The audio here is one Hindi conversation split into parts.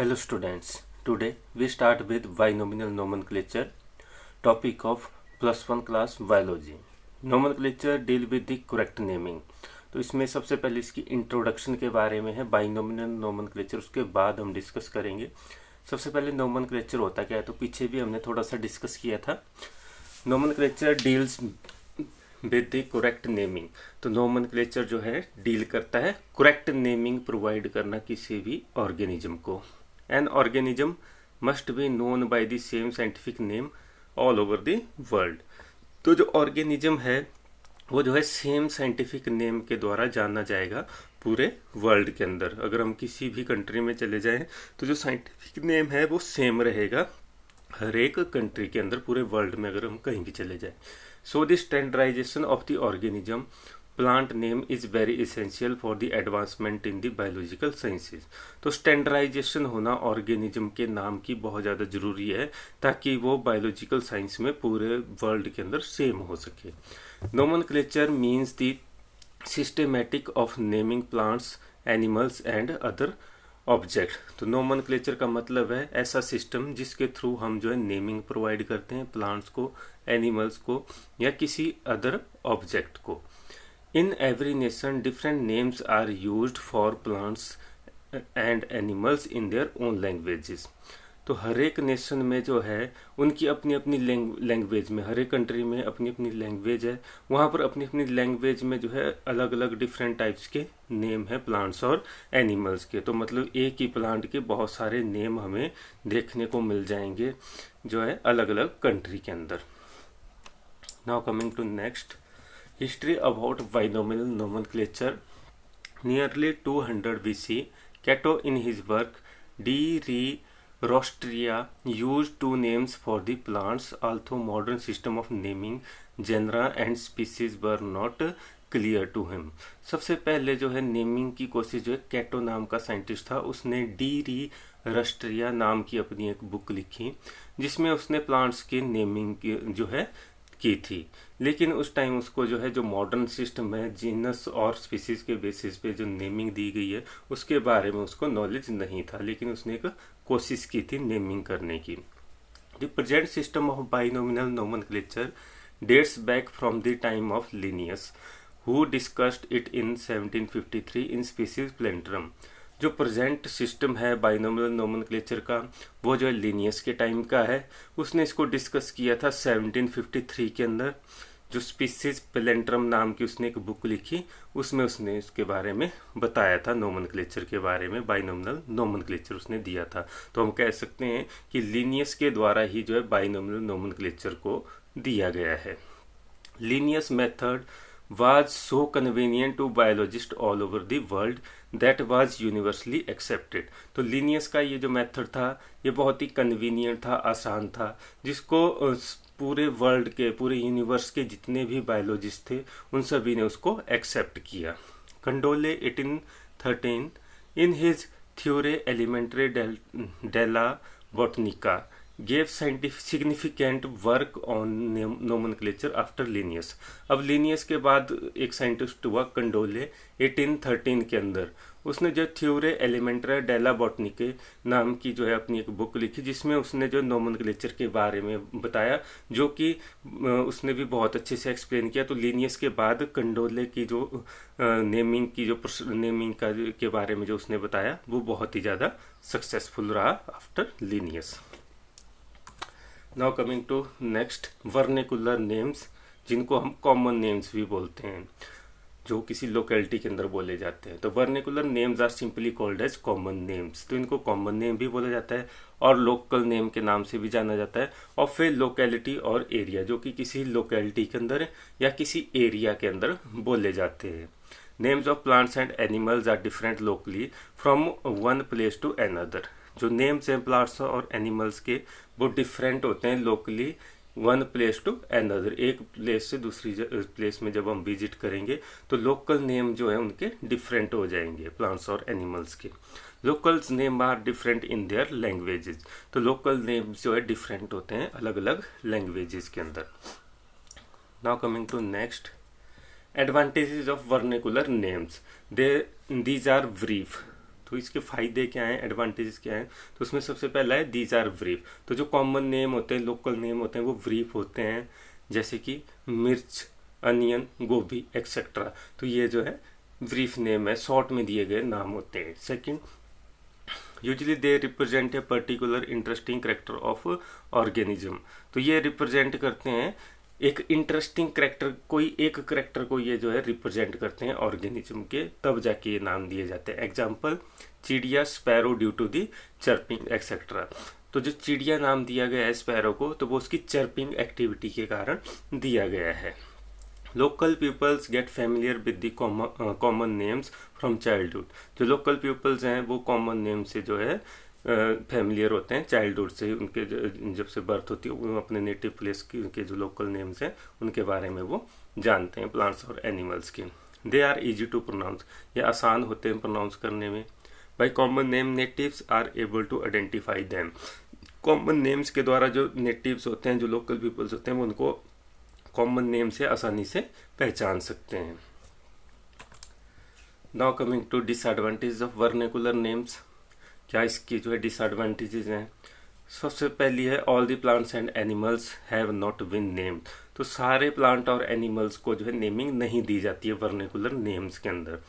Hello students, today we start with binomial nomenclature, topic of +1 class biology. Nomenclature deal with the correct naming. तो इसमें सबसे पहले इसकी इंट्रोडक्शन के बारे में है बाइनोमिनल नोमेनक्लेचर, उसके बाद हम डिस्कस करेंगे। सबसे पहले नोमेनक्लेचर होता क्या है, तो पीछे भी हमने थोड़ा सा डिस्कस किया था। Nomenclature deals with the correct naming. तो नोमेनक्लेचर जो है डील करता है करेक्ट नेमिंग प्रोवाइड करना किसी भी ऑर्गेनिज्म को। An organism must be known by the same scientific name all over the world. तो जो ऑर्गेनिज्म है वो जो है सेम साइंटिफिक नेम के द्वारा जाना जाएगा पूरे वर्ल्ड के अंदर। अगर हम किसी भी कंट्री में चले जाएं तो जो साइंटिफिक नेम है वो सेम रहेगा हर एक कंट्री के अंदर, पूरे वर्ल्ड में अगर हम कहीं भी चले जाएं। So the standardization of the organism plant name is very essential for the advancement in the biological sciences. तो स्टैंडर्डाइजेशन होना ऑर्गेनिज्म के नाम की बहुत ज़्यादा ज़रूरी है ताकि वो बायोलॉजिकल साइंस में पूरे वर्ल्ड के अंदर सेम हो सके। Nomenclature means the systematic of naming plants, animals and other object. तो नोमेनक्लेचर का मतलब है ऐसा सिस्टम जिसके थ्रू हम जो है नेमिंग प्रोवाइड करते हैं प्लांट्स को, एनिमल्स को या किसी अदर ऑब्जेक्ट को। In every nation different names are used for plants and animals in their own languages. तो हर एक नेशन में जो है उनकी अपनी अपनी लैंग्वेज में, हर एक कंट्री में अपनी अपनी लैंग्वेज है, वहाँ पर अपनी अपनी लैंग्वेज में जो है अलग अलग डिफरेंट टाइप्स के नेम है प्लांट्स और एनिमल्स के। तो मतलब एक ही प्लांट के बहुत सारे नेम हमें देखने को मिल जाएंगे जो है अलग अलग कंट्री के अंदर। Now coming to next, history about binomial nomenclature. Nearly 200 BC, Cato in his work De Re Rostria used two names for the plants, although modern system of naming genera and species were not clear to him। सबसे पहले जो है नेमिंग की कोशिश जो है कैटो नाम का साइंटिस्ट था, उसने डी री रस्ट्रिया नाम की अपनी एक बुक लिखी जिसमें उसने प्लांट्स की नेमिंग जो है की थी। लेकिन उस टाइम उसको जो है जो मॉडर्न सिस्टम है जीनस और स्पीसीज के बेसिस पे जो नेमिंग दी गई है उसके बारे में उसको नॉलेज नहीं था, लेकिन उसने एक कोशिश की थी नेमिंग करने की। The present system of बाइनोमिनल nomenclature dates back from the time of Linnaeus who discussed it in 1753 in species plantarum. जो प्रेजेंट सिस्टम है बाइनोमियल नोमेनक्लेचर का वो जो है लिनियस के टाइम का है। उसने इसको डिस्कस किया था 1753 के अंदर। जो स्पीसीज प्लेंट्रम नाम की उसने एक बुक लिखी, उसमें उसने इसके बारे में बताया था, नोमेनक्लेचर के बारे में बाइनोमियल नोमेनक्लेचर उसने दिया था। तो हम कह सकते हैं कि लिनियस के द्वारा ही जो है बाइनोमियल नोमेनक्लेचर को दिया गया है। Linnaeus method was so convenient to biologists all over the world that was universally accepted। तो लिनियस का ये जो मेथड था ये बहुत ही कन्वीनियंट था, आसान था, जिसको पूरे वर्ल्ड के, पूरे यूनिवर्स के जितने भी बायोलॉजिस्ट थे उन सभी ने उसको एक्सेप्ट किया। कंडोले 1813 इन हिज थ्योरे एलिमेंट्री डेला बोटनिका gave significant work on nomenclature after Linnaeus। अब लिनियस के बाद एक साइंटिस्ट हुआ कंडोले 1813 के अंदर, उसने जो थ्योरे एलिमेंट्री डेला बॉटनिके नाम की जो है अपनी एक बुक लिखी जिसमें उसने जो नोमेनक्लेचर के बारे में बताया, जो कि उसने भी बहुत अच्छे से एक्सप्लेन किया। तो लिनियस के बाद कंडोले की जो नेमिंग की जो नेमिंग का के बारे में जो उसने बताया वो बहुत ही ज़्यादा सक्सेसफुल रहा after Linnaeus. Now coming to next, vernacular names, जिनको हम कॉमन नेम्स भी बोलते हैं, जो किसी लोकेलिटी के अंदर बोले जाते हैं। तो vernacular names are simply called as common names. तो इनको कॉमन नेम भी बोला जाता है और लोकल नेम के नाम से भी जाना जाता है। ऑफ ए लोकेलिटी और एरिया, जो कि किसी लोकेलिटी के अंदर या किसी एरिया के अंदर बोले जाते हैं। Names of plants and animals are different locally from one place to another. जो नेम्स हैं प्लांट्स और एनिमल्स के वो डिफरेंट होते हैं locally one place to another. एक प्लेस से दूसरी प्लेस में जब हम विजिट करेंगे तो लोकल नेम जो है उनके डिफरेंट हो जाएंगे प्लांट्स और एनिमल्स के। Locals name are different in their languages. तो लोकल नेम जो है डिफरेंट होते हैं अलग अलग लैंग्वेजेस के अंदर। Now coming to next, advantages of vernacular names, these are brief. तो इसके फ़ायदे क्या हैं, एडवांटेजेस क्या हैं? तो उसमें सबसे पहला है दीज आर ब्रीफ। तो जो कॉमन नेम होते हैं, लोकल नेम होते हैं, वो ब्रीफ होते हैं, जैसे कि मिर्च, अनियन, गोभी एक्सेट्रा। तो ये जो है ब्रीफ नेम है, शॉर्ट में दिए गए नाम होते हैं। Second, usually they represent a particular interesting character of organism. तो ये रिप्रेजेंट करते हैं एक इंटरेस्टिंग करेक्टर, कोई एक करेक्टर को ये जो है रिप्रेजेंट करते हैं ऑर्गेनिज्म के, तब जाके ये नाम दिए जाते हैं। एग्जाम्पल, चिड़िया sparrow due to the chirping etcetera. तो जो चिड़िया नाम दिया गया है स्पैरो को, तो वो उसकी चर्पिंग एक्टिविटी के कारण दिया गया है। Local peoples get familiar with the common names from childhood. जो लोकल पीपल्स हैं वो कॉमन नेम से जो है फेमिलियर होते हैं चाइल्डहुड से, उनके जब से बर्थ होती है वो अपने नेटिव प्लेस के जो लोकल नेम्स हैं उनके बारे में वो जानते हैं, प्लांट्स और एनिमल्स के। They are easy to pronounce, ये आसान होते हैं प्रोनाउंस करने में। By common name natives are able to identify them. Common names के द्वारा जो नेटिव्स होते हैं, जो लोकल पीपल्स होते हैं, वो उनको कॉमन नेम से आसानी से पहचान सकते हैं। Now coming to disadvantage of vernacular names. क्या इसकी जो है डिसएडवांटेजेस हैं? सबसे पहली है all the plants and animals have not been named. तो सारे प्लांट और एनिमल्स को जो है नेमिंग नहीं दी जाती है वर्नेकुलर नेम्स के अंदर।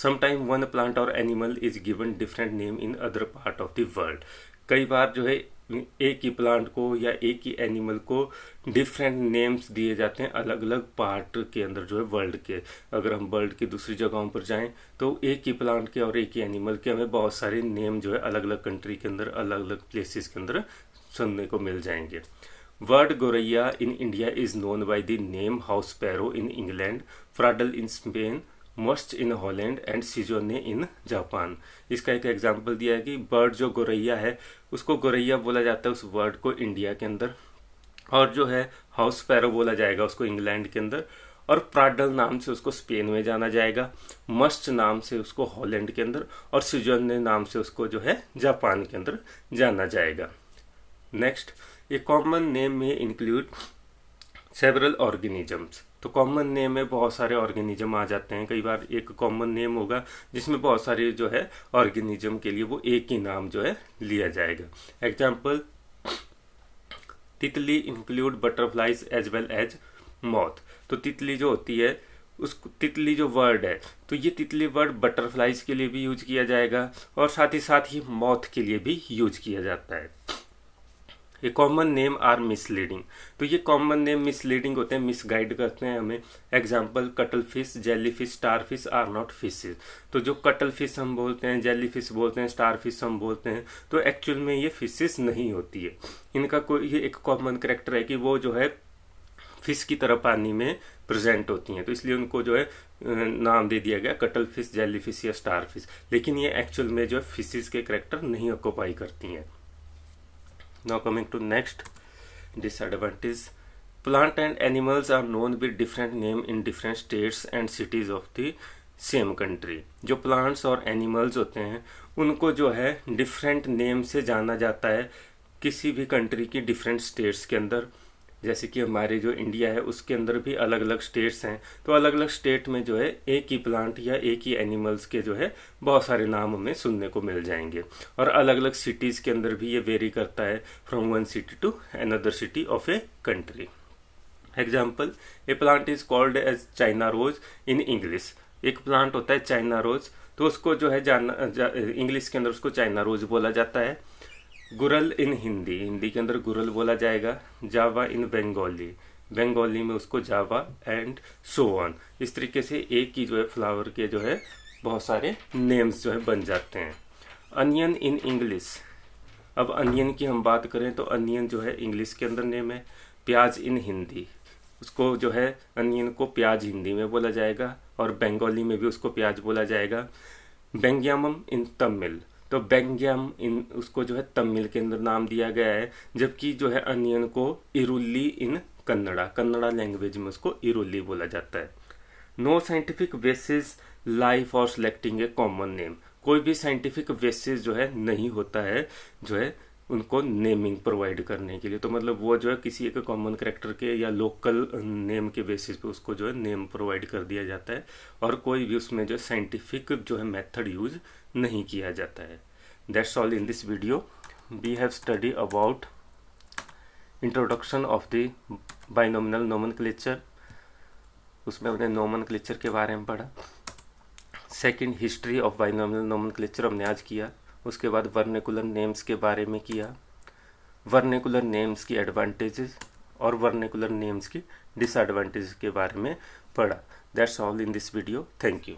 समटाइम वन प्लांट और animal is given different name in other part of the world. कई बार जो है एक ही प्लांट को या एक ही एनिमल को डिफरेंट नेम्स दिए जाते हैं अलग अलग पार्ट के अंदर जो है वर्ल्ड के। अगर हम वर्ल्ड की दूसरी जगहों पर जाएं तो एक ही प्लांट के और एक ही एनिमल के हमें बहुत सारे नेम जो है अलग अलग कंट्री के अंदर, अलग अलग प्लेसेस के अंदर सुनने को मिल जाएंगे। Word gauraiya in India is known by the name house sparrow in England, फ्राडल इन स्पेन, मस्ट इन हॉलैंड एंड सिजोने इन जापान। इसका एक एग्जाम्पल दिया है कि बर्ड जो गोरैया है उसको गोरैया बोला जाता है उस वर्ड को इंडिया के अंदर, और जो है हाउस स्पैरो बोला जाएगा उसको इंग्लैंड के अंदर, और प्राडल नाम से उसको स्पेन में जाना जाएगा, मस्ट नाम से उसको हॉलैंड के अंदर, और सिजोने नाम से उसको जो है जापान के अंदर जाना जाएगा। नेक्स्ट, ए कॉमन नेम में इंक्लूड सेवरल ऑर्गेनिजम्स। तो कॉमन नेम में बहुत सारे ऑर्गेनिज्म आ जाते हैं। कई बार एक कॉमन नेम होगा जिसमें बहुत सारे जो है ऑर्गेनिज्म के लिए वो एक ही नाम जो है लिया जाएगा। एग्जाम्पल, तितली include butterflies as well as moth. तो तितली जो होती है, उस तितली जो वर्ड है, तो ये तितली वर्ड बटरफ्लाइज के लिए भी यूज किया जाएगा और साथ ही मॉथ के लिए भी यूज किया जाता है। ये कॉमन नेम आर मिसलीडिंग। तो ये कॉमन नेम मिसलीडिंग होते हैं, मिसगाइड करते हैं हमें। Example, cuttlefish, jellyfish, starfish are not fishes. तो जो कटल फिश हम बोलते हैं, जेली फिश बोलते हैं, स्टार फिश हम बोलते हैं, तो एक्चुअल में ये फिशेज नहीं होती है। इनका कोई ये एक कॉमन कैरेक्टर है कि वो जो है फिश की तरह पानी में प्रेजेंट होती हैं, तो इसलिए उनको जो है नाम दे दिया गया कटल फिश, जेली फिश या स्टार फिश। लेकिन ये एक्चुअल में जो है फिशेज के कैरेक्टर नहीं ऑक्यूपाई करती हैं। Now coming to next disadvantage, plant and animals are known with different name in different states and cities of the same country। जो plants और animals होते हैं उनको जो है different name से जाना जाता है किसी भी country की different states के अंदर। जैसे कि हमारे जो इंडिया है उसके अंदर भी अलग अलग स्टेट्स हैं, तो अलग अलग स्टेट में जो है एक ही प्लांट या एक ही एनिमल्स के जो है बहुत सारे नाम हमें सुनने को मिल जाएंगे। और अलग अलग सिटीज़ के अंदर भी ये वेरी करता है from one city to another city of a country. Example, a plant is called as China rose in English. एक प्लांट होता है चाइना रोज, तो उसको जो है इंग्लिश के अंदर उसको चाइना रोज बोला जाता है। गुरल इन हिंदी, हिंदी के अंदर गुरल बोला जाएगा। जावा इन बंगाली, बंगाली में उसको जावा, एंड सो ऑन। इस तरीके से एक ही जो है फ्लावर के जो है बहुत सारे नेम्स जो है बन जाते हैं। अनियन इन इंग्लिश, अब अनियन की हम बात करें तो अनियन जो है इंग्लिश के अंदर नेम है। प्याज इन हिंदी, उसको जो है अनियन को प्याज हिंदी में बोला जाएगा और बंगाली में भी उसको प्याज बोला जाएगा। बेंग्यामम इन तमिल, तो बेंग्याम इन उसको जो है तमिल के अंदर नाम दिया गया है, जबकि जो है अनियन को इरुल्ली इन कन्नड़ा, कन्नड़ा लैंग्वेज में उसको इरुल्ली बोला जाता है। No scientific basis lie for selecting a common name, कोई भी साइंटिफिक बेसिस जो है नहीं होता है जो है उनको नेमिंग प्रोवाइड करने के लिए। तो मतलब वो जो है किसी एक कॉमन कैरेक्टर के या लोकल नेम के बेसिस पे उसको जो है नेम प्रोवाइड कर दिया जाता है और कोई भी उसमें जो साइंटिफिक जो है मेथड यूज नहीं किया जाता है। That's all in this video. We have study about introduction of the binomial nomenclature, उसमें हमने नोमेनक्लेचर के बारे में पढ़ा। सेकंड, हिस्ट्री ऑफ बाइनोमिनल नोमेनक्लेचर हमने आज किया। उसके बाद वर्नेकुलर नेम्स के बारे में किया, वर्नेकुलर नेम्स की एडवांटेजेस और वर्नेकुलर नेम्स की डिसएडवांटेजेस के बारे में पढ़ा। That's all in this video. Thank you.